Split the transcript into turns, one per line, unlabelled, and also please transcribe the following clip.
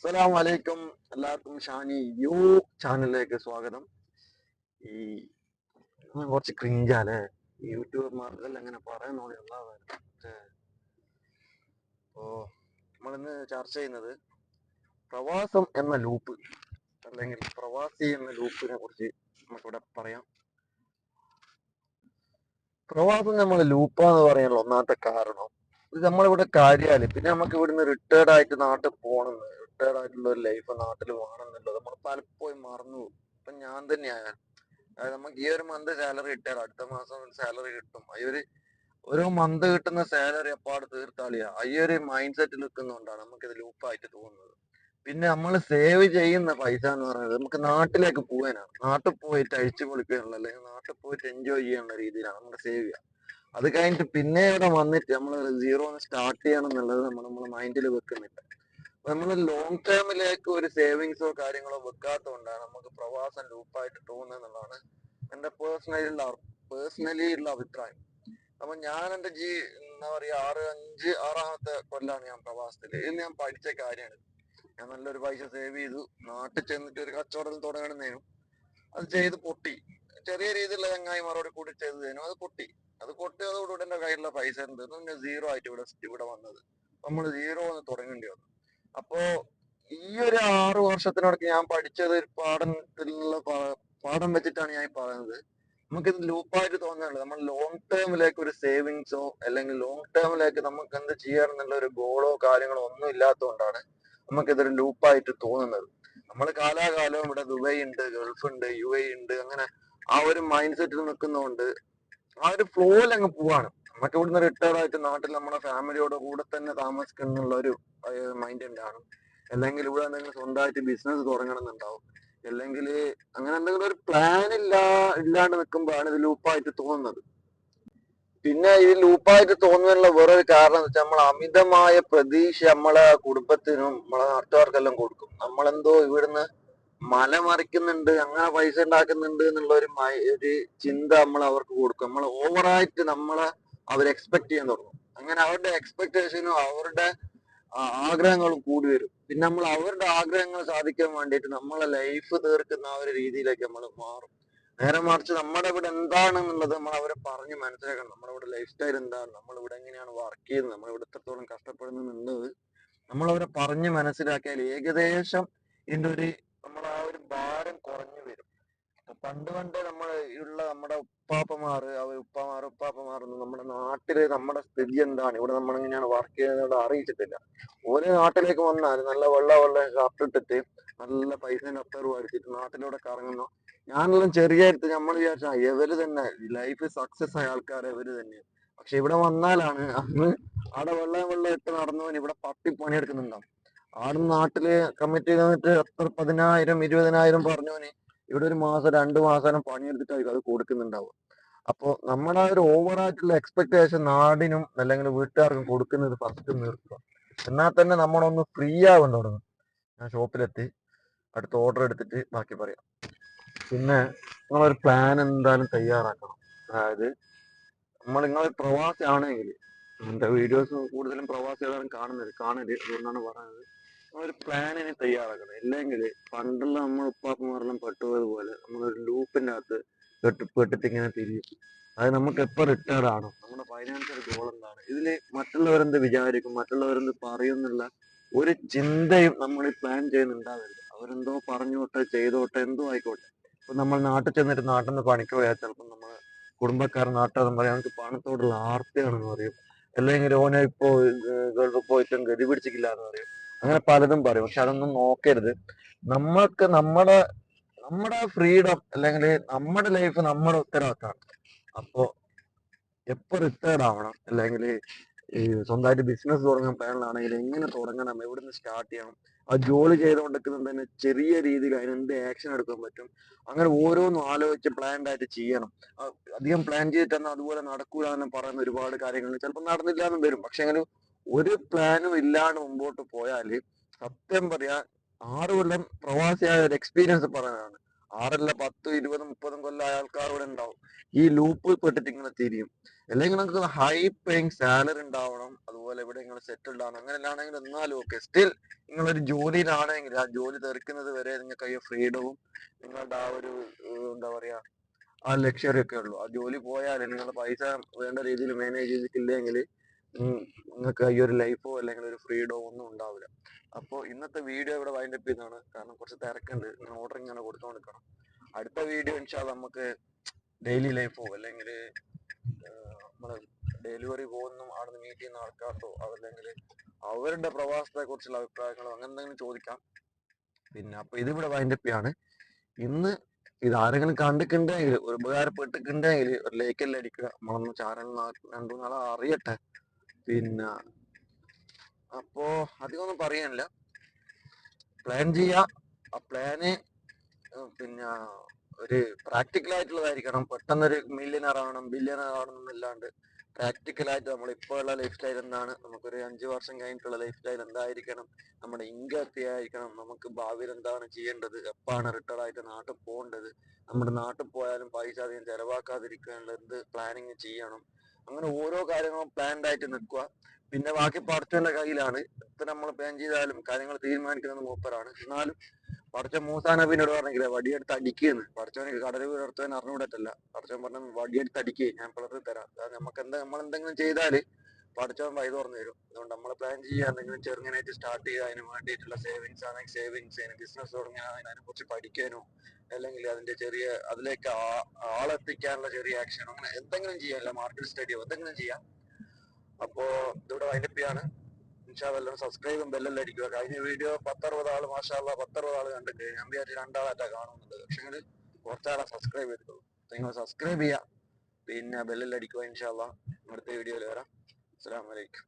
അസ്സലാമലൈക്കും. എല്ലാവർക്കും ഷാനി യു ചാനലിലേക്ക് സ്വാഗതം. ഈ കുറച്ച് ക്രിഞ്ചാലേ യൂട്യൂബർമാർക്കെല്ലാം അങ്ങനെ പറയുന്നോടെയുള്ള നമ്മളിന്ന് ചർച്ച ചെയ്യുന്നത് പ്രവാസം എന്ന ലൂപ്പ് അല്ലെങ്കിൽ പ്രവാസി എന്ന ലൂപ്പിനെ കുറിച്ച് നമുക്കിവിടെ പറയാം. പ്രവാസം നമ്മൾ ലൂപ്പാന്ന് പറയാനുള്ള ഒന്നാമത്തെ കാരണം ഇത് നമ്മളിവിടെ കാര്യാല് പിന്നെ നമുക്ക് ഇവിടുന്ന് റിട്ടയർഡ് ആയിട്ട് നാട്ടിൽ പോകണം, റിട്ടയർഡ് ആയിട്ടുള്ള ഒരു ലൈഫ് നാട്ടിൽ വേണമെന്നുള്ളത് നമ്മൾ പലപ്പോഴും മറന്നു പോകും. ഇപ്പൊ ഞാൻ തന്നെയാണ്. അതായത് നമുക്ക് ഈ ഒരു മന്ത് സാലറി കിട്ടിയാൽ അടുത്ത മാസം സാലറി കിട്ടും, ഓരോ മന്ത് കിട്ടുന്ന സാലറി അപ്പാട് തീർത്താളിയാ ഈ ഒരു മൈൻഡ് സെറ്റിൽ നിൽക്കുന്നതുകൊണ്ടാണ് നമുക്കിത് ലൂപ്പായിട്ട് തോന്നുന്നത്. പിന്നെ നമ്മൾ സേവ് ചെയ്യുന്ന പൈസ എന്ന് പറയുന്നത് നമുക്ക് നാട്ടിലേക്ക് പോകാനാണ്. നാട്ടിൽ പോയിട്ട് അഴിച്ചു പൊളിക്കാനുള്ള അല്ലെങ്കിൽ നാട്ടിൽ പോയിട്ട് എൻജോയ് ചെയ്യാനുള്ള രീതിയിലാണ് നമ്മൾ സേവ് ചെയ്യുക. അത് കഴിഞ്ഞിട്ട് പിന്നെ ഇവിടെ വന്നിട്ട് നമ്മൾ സീറോന്ന് സ്റ്റാർട്ട് ചെയ്യണം എന്നുള്ളത് നമ്മളെ മൈൻഡിൽ വെക്കുന്നില്ല. നമ്മൾ ലോങ് ടേമിലേക്ക് ഒരു സേവിങ്സോ കാര്യങ്ങളോ വെക്കാത്തതുകൊണ്ടാണ് നമുക്ക് പ്രവാസം ലൂപ്പായിട്ട് തോന്നുന്നത് എന്നുള്ളതാണ് എന്റെ പേഴ്സണലി ഉള്ള അഭിപ്രായം. അപ്പൊ ഞാൻ എന്റെ എന്താ പറയാ ആറാമത്തെ കൊല്ലാണ് ഞാൻ പ്രവാസത്തില്. ഇതിൽ ഞാൻ പഠിച്ച കാര്യമാണ്. ഞാൻ നല്ലൊരു പൈസ സേവ് ചെയ്തു, നാട്ടിൽ ചെന്നിട്ട് ഒരു കച്ചവടം തുടങ്ങണമെന്നേനും അത് ചെയ്ത് പൊട്ടി. ചെറിയ രീതിയിലുള്ള ചങ്ങായിമാരോട് കൂടി ചെയ്തതേനും അത് പൊട്ടിയതോടുകൂടി എന്റെ കയ്യിലുള്ള പൈസ ഉണ്ട് പിന്നെ സീറോ ആയിട്ട് ഇവിടെ വന്നത്. നമ്മൾ സീറോ ഒന്ന് തുടങ്ങേണ്ടി വന്നു. അപ്പോ ഈ ഒരു 6 വർഷത്തിനോടൊക്കെ ഞാൻ പഠിച്ചത് പാഠം വെച്ചിട്ടാണ് ഞാൻ പറയുന്നത്. നമുക്കിത് ലൂപ്പായിട്ട് തോന്നുന്നുണ്ട്. നമ്മൾ ലോങ് ടേമിലേക്ക് ഒരു സേവിങ്സോ അല്ലെങ്കിൽ ലോങ് ടേമിലേക്ക് നമുക്ക് എന്ത് ചെയ്യണമെന്നുള്ള ഒരു ഗോളോ കാര്യങ്ങളോ ഒന്നും ഇല്ലാത്തതുകൊണ്ടാണ് നമുക്കിതൊരു ലൂപ്പായിട്ട് തോന്നുന്നത്. നമ്മൾ കാലാകാലവും ഇവിടെ ദുബായ് ഉണ്ട്, ഗൾഫ് ഉണ്ട്, UAE ഉണ്ട്, അങ്ങനെ ആ ഒരു മൈൻഡ് സെറ്റിൽ നിൽക്കുന്നതുകൊണ്ട് ആ ഒരു ഫ്ലോയിൽ അങ്ങ് പോവാണ്. നമുക്ക് ഇവിടുന്ന് റിട്ടയർഡ് ആയിട്ട് നാട്ടിൽ നമ്മുടെ ഫാമിലിയോട് കൂടെ തന്നെ താമസിക്കുന്നുള്ള ഒരു മൈൻഡ് ഉണ്ടാണ്. അല്ലെങ്കിൽ ഇവിടെ എന്തെങ്കിലും സ്വന്തമായിട്ട് ബിസിനസ് തുടങ്ങണം എന്നുണ്ടാവും, അല്ലെങ്കിൽ അങ്ങനെ എന്തെങ്കിലും ഒരു പ്ലാൻ ഇല്ലാണ്ട് നിൽക്കുമ്പോഴാണ് ഇത് ലൂപ്പായിട്ട് തോന്നുന്നത്. പിന്നെ ഈ ലൂപ്പായിട്ട് തോന്നുന്നതിനുള്ള വേറൊരു കാരണം എന്ന് വെച്ചാൽ നമ്മൾ അമിതമായ പ്രതീക്ഷ നമ്മളെ കുടുംബത്തിനും നമ്മളെ നാട്ടുകാർക്കെല്ലാം കൊടുക്കും. നമ്മളെന്തോ ഇവിടുന്ന് മല മറിക്കുന്നുണ്ട്, അങ്ങനെ പൈസ ഉണ്ടാക്കുന്നുണ്ട് എന്നുള്ള ഒരു ചിന്ത നമ്മൾ അവർക്ക് കൊടുക്കും. നമ്മൾ ഓവറായിട്ട് അവർ എക്സ്പെക്ട് ചെയ്യാൻ തുടങ്ങും. അങ്ങനെ അവരുടെ എക്സ്പെക്ടേഷനും അവരുടെ ആഗ്രഹങ്ങളും കൂടി വരും. പിന്നെ നമ്മൾ അവരുടെ ആഗ്രഹങ്ങൾ സാധിക്കാൻ വേണ്ടിയിട്ട് നമ്മളെ ലൈഫ് തീർക്കുന്ന ആ ഒരു രീതിയിലേക്ക് നമ്മൾ മാറും. നേരെ മറിച്ച് നമ്മുടെ ഇവിടെ എന്താണെന്നുള്ളത് നമ്മൾ അവരെ പറഞ്ഞ് മനസ്സിലാക്കണം. നമ്മുടെ ഇവിടെ ലൈഫ് സ്റ്റൈൽ എന്താണ്, നമ്മളിവിടെ എങ്ങനെയാണ് വർക്ക് ചെയ്യുന്നത്, നമ്മളിവിടെ എത്രത്തോളം കഷ്ടപ്പെടുന്നുള്ളത് നമ്മൾ അവരെ പറഞ്ഞ് മനസ്സിലാക്കിയാൽ ഏകദേശം ഇതിന്റെ നമ്മുടെ ആ ഒരു ഭാരം കുറഞ്ഞു വരും. പണ്ട് നമ്മുടെ ഉപ്പാപ്പമാരൊന്നും നമ്മുടെ നാട്ടില് നമ്മുടെ സ്ഥിതി എന്താണ്, ഇവിടെ നമ്മളെങ്ങനെയാണ് വർക്ക് ചെയ്യുന്നത് അറിയിച്ചിട്ടില്ല. ഓരോ നാട്ടിലേക്ക് വന്നാൽ നല്ല വെള്ള ഷർട്ട് ഇട്ടിട്ട് നല്ല പൈസേന്റെ അത്തറും അടിച്ചിട്ട് നാട്ടിലൂടെ കറങ്ങുന്നു. ഞാനെല്ലാം ചെറിയ എടുത്ത് നമ്മൾ വിചാരിച്ച ഇവര് തന്നെ ലൈഫ് സക്സസ് ആയ ആൾക്കാർ ഇവര് തന്നെയാണ്. പക്ഷെ ഇവിടെ വന്നാലാണ് അന്ന് അവിടെ വെള്ളം ഇട്ട് നടന്നവൻ ഇവിടെ പണിയെടുക്കുന്നുണ്ടാവും. ആടെ നാട്ടില് കമ്മിറ്റി തന്നിട്ട് എത്ര 10,000 20,000 പറഞ്ഞവന് ഇവിടെ ഒരു മാസം 2 മാസം പണിയെടുത്തിട്ടായിരിക്കും അത് കൊടുക്കുന്നുണ്ടാവുക. അപ്പൊ നമ്മുടെ ആ ഒരു ഓവറായിട്ടുള്ള എക്സ്പെക്ടേഷൻ നാടിനും അല്ലെങ്കിൽ വീട്ടുകാർക്കും കൊടുക്കുന്നത് ഫസ്റ്റ് നിർത്തുക. എന്നാൽ തന്നെ നമ്മളൊന്ന് ഫ്രീ ആവാൻ തുടങ്ങും. ഞാൻ ഷോപ്പിലെത്തി, അടുത്ത ഓർഡർ എടുത്തിട്ട് ബാക്കി പറയാം. പിന്നെ നിങ്ങളൊരു പ്ലാൻ എന്തായാലും തയ്യാറാക്കണം. അതായത് നിങ്ങളൊരു പ്രവാസി ആണെങ്കിൽ, എന്റെ വീഡിയോസ് കൂടുതലും പ്രവാസികളാണ് കാണല്, അതുകൊണ്ടാണ് പറയുന്നത്. ഒരു പ്ലാനിന് തയ്യാറാക്കണം. ഇല്ലെങ്കിൽ പണ്ടുള്ള നമ്മൾ ഉപ്പാപ്പന്മാരെല്ലാം പെട്ടുപോയതുപോലെ നമ്മളൊരു ലൂപ്പിന്റെ അകത്ത് പെട്ടിട്ട് ഇങ്ങനെ തിരിയും. അത് നമുക്ക് എപ്പോ റിട്ടയർഡ് ആണോ, നമ്മുടെ ഫൈനാൻഷ്യൽ ഗോൾ എന്താണ്, ഇതില് മറ്റുള്ളവരെന്ത് വിചാരിക്കും, മറ്റുള്ളവരെന്ത് പറയും എന്നുള്ള ഒരു ചിന്തയും നമ്മൾ ഈ പ്ലാൻ ചെയ്യുന്നുണ്ടാവരുത്. അവരെന്തോ പറഞ്ഞോട്ടെ ചെയ്തോട്ടെ എന്തോ ആയിക്കോട്ടെ. ഇപ്പൊ നമ്മൾ നാട്ടിൽ ചെന്നിട്ട് നാട്ടിൽ നിന്ന് പണിക്ക് പോയാൽ ചിലപ്പോൾ നമ്മള് നാട്ടുകാരും പറയാം നമുക്ക് പണത്തോടുള്ള ആർത്തിയാണെന്ന് പറയും, അല്ലെങ്കിൽ ഓനെ ഇപ്പോ ഗൾഫിൽ പോയിട്ടും ഗതി പിടിച്ചിട്ടില്ല എന്ന് പറയും. അങ്ങനെ പലതും പറയും. പക്ഷെ അതൊന്നും നോക്കരുത്. നമ്മൾക്ക് നമ്മുടെ ഫ്രീഡം അല്ലെങ്കിൽ നമ്മുടെ ലൈഫ് നമ്മുടെ ഉത്തരവാദിത്തമാണ്. അപ്പോ എപ്പോ റിട്ടയർഡ് ആവണം, അല്ലെങ്കിൽ ഈ സ്വന്തമായിട്ട് ബിസിനസ് തുടങ്ങാൻ പ്ലാനിലാണെങ്കിൽ എങ്ങനെ തുടങ്ങണം, എവിടുന്ന് സ്റ്റാർട്ട് ചെയ്യണം, ആ ജോലി ചെയ്തുകൊണ്ടിരിക്കുന്നത് തന്നെ ചെറിയ രീതിയിൽ അതിനെന്ത് ആക്ഷൻ എടുക്കാൻ പറ്റും, അങ്ങനെ ഓരോന്നും ആലോചിച്ച് പ്ലാൻഡ് ആയിട്ട് ചെയ്യണം. അധികം പ്ലാൻ ചെയ്തിട്ട് അതുപോലെ നടക്കൂല എന്ന് പറയുന്ന ഒരുപാട് കാര്യങ്ങൾ ചിലപ്പോൾ നടന്നില്ലാന്നും വരും. പക്ഷെ അങ്ങനെ ഒരു പ്ലാനും ഇല്ലാണ്ട് മുമ്പോട്ട് പോയാല് സത്യം പറയാ 6 കൊല്ലം പ്രവാസിയായ ഒരു എക്സ്പീരിയൻസ് പറയാനാണ്, ആറല്ല 10, 20, 30 കൊല്ലം ആൾക്കാർ ഇവിടെ ഉണ്ടാവും. ഈ ലൂപ്പിൽ പെട്ടിട്ട് ഇങ്ങനെ തിരിയും. അല്ലെങ്കിൽ നിങ്ങൾക്ക് ഹൈ പേയിങ് സാലറി ഉണ്ടാവണം, അതുപോലെ ഇവിടെ നിങ്ങൾ സെറ്റിൽഡ് ആണ്, അങ്ങനെയല്ലാണെങ്കിൽ എന്നാലും ഓക്കെ. സ്റ്റിൽ നിങ്ങളൊരു ജോലിയിലാണെങ്കിൽ ആ ജോലി തെറിക്കുന്നത് വരെ നിങ്ങൾക്ക് ഈ ഫ്രീഡവും നിങ്ങളുടെ ആ ഒരു എന്താ പറയാ ആ ലക്ഷറി ഒക്കെ ഉള്ളൂ. ആ ജോലി പോയാൽ നിങ്ങളുടെ പൈസ വേണ്ട രീതിയിൽ മാനേജ് ചെയ്തിട്ടില്ലെങ്കിൽ നിങ്ങൾക്ക് ഈ ഒരു ലൈഫോ അല്ലെങ്കിൽ ഒരു ഫ്രീഡോ ഒന്നും ഉണ്ടാവില്ല. അപ്പോൾ ഇന്നത്തെ വീഡിയോ ഇവിടെ വൈൻഡപ്പ് ചെയ്യുന്നതാണ്. കാരണം കുറച്ച് തിരക്കുണ്ട്, ഓർഡർ ഇങ്ങനെ കൊടുത്തോണ്ടിരിക്കണം. അടുത്ത വീഡിയോ ഇൻഷാല്ല നമുക്ക് ഡെയിലി ലൈഫോ അല്ലെങ്കിൽ നമ്മള് ഡെലിവറി പോകുന്ന അവിടെ മീറ്റ് ചെയ്യുന്ന ആൾക്കാർക്കോ അതല്ലെങ്കിൽ അവരുടെ പ്രവാസത്തെ കുറിച്ചുള്ള അഭിപ്രായങ്ങളോ അങ്ങനെ എന്തെങ്കിലും ചോദിക്കാം. പിന്നെ അപ്പൊ ഇതിവിടെ വൈൻഡപ്പ് ചെയ്യാണ്. ഇന്ന് ഇത് ആരെങ്കിലും കണ്ടിട്ടുണ്ടെങ്കിൽ ഒരു ഉപകാരപ്പെട്ടിട്ടുണ്ടെങ്കിൽ ഒരു ലൈക്കെല്ലാം അടിക്കുക. നമ്മളൊന്ന് ചാനൽ 2 നാളെ അറിയട്ടെ. പിന്നെ അപ്പോ അധികമൊന്നും പറയാനില്ല. പ്ലാൻ ചെയ്യാ. ആ പ്ലാന് പിന്നെ ഒരു പ്രാക്ടിക്കൽ ആയിട്ടുള്ളതായിരിക്കണം. പെട്ടെന്നൊരു മില്യനർ ആവണം ബില്യനർ ആവണം എന്നല്ലാണ്ട് പ്രാക്ടിക്കലായിട്ട് നമ്മൾ ഇപ്പോൾ ഉള്ള ലൈഫ് സ്റ്റൈൽ എന്താണ്, നമുക്കൊരു 5 വർഷം കഴിഞ്ഞിട്ടുള്ള ലൈഫ് സ്റ്റൈൽ എന്തായിരിക്കണം, നമ്മുടെ ഇൻകം എത്രയായിരിക്കണം, നമുക്ക് ഭാവിയിൽ എന്താണ് ചെയ്യേണ്ടത്, എപ്പാണ് റിട്ടയർഡ് ആയിട്ട് നാട്ടിൽ പോകേണ്ടത്, നമ്മുടെ നാട്ടിൽ പോയാലും പൈസ അധികം ചെലവാക്കാതിരിക്കാനുള്ള എന്ത് പ്ലാനിങ് ചെയ്യണം, അങ്ങനെ ഓരോ കാര്യങ്ങളും പ്ലാൻഡ് ആയിട്ട് നിൽക്കുക. പിന്നെ ബാക്കി പടച്ചവന്റെ കയ്യിലാണ്. എത്ര നമ്മൾ പ്ലാൻ ചെയ്താലും കാര്യങ്ങൾ തീരുമാനിക്കുന്നത് മൂപ്പരാണ്. എന്നാലും പടച്ചവൻ മൂസാ നബിനോട് പറഞ്ഞില്ലേ വടിയെടുത്ത് അടിക്കുന്നു. പടച്ചവന് കടൽ വീടർത്തവൻ അറിഞ്ഞുകൂടത്തല്ല. പടച്ചവൻ പറഞ്ഞ വടിയെടുത്ത് അടിക്കുക, ഞാൻ പിളർത്തി തരാം. നമുക്ക് നമ്മൾ എന്തെങ്കിലും ചെയ്താല് പടച്ചവൻ വഴി തുറന്നു തരും. അതുകൊണ്ട് നമ്മൾ പ്ലാൻ ചെയ്യുക, എന്തെങ്കിലും ചെറുങ്ങനായിട്ട് സ്റ്റാർട്ട് ചെയ്യുക, അതിന് വേണ്ടിയിട്ടുള്ള സേവിങ്സ് ആണെങ്കിൽ സേവിങ്സ്, അതിന് ബിസിനസ് തുടങ്ങിയാൽ അതിനെ കുറിച്ച് പഠിക്കാനോ അല്ലെങ്കിൽ അതിന്റെ ചെറിയ അതിലേക്ക് ആളെത്തിക്കാനുള്ള ചെറിയ ആക്ഷൻ അങ്ങനെ എന്തെങ്കിലും ചെയ്യാല്ല, മാർക്കറ്റ് സ്റ്റഡിയോ എന്തെങ്കിലും ചെയ്യാം. അപ്പോ ഇതിവിടെ വൈൻഡപ്പ് ചെയ്യാണ്. ഇൻഷാല്ലാം സബ്സ്ക്രൈബും ബെല്ലെല്ലാം അടിക്കുക. കഴിഞ്ഞ വീഡിയോ 10-60 ആള് മാഷാല്ല 10-60 ആള് കണ്ടിട്ട് ഞാൻ വിചാരിച്ചു 2 ആളായിട്ടാ കാണുന്നുണ്ട്. പക്ഷെ കുറച്ചാളെ സബ്സ്ക്രൈബ് ചെയ്തിട്ടുള്ളൂ. നിങ്ങൾ സബ്സ്ക്രൈബ് ചെയ്യുക, പിന്നെ ബെല്ലെല്ലാം അടിക്കുക. ഇൻഷാല്ല അടുത്ത വീഡിയോയിൽ വരാം. അസ്സലാമു അലൈക്കും.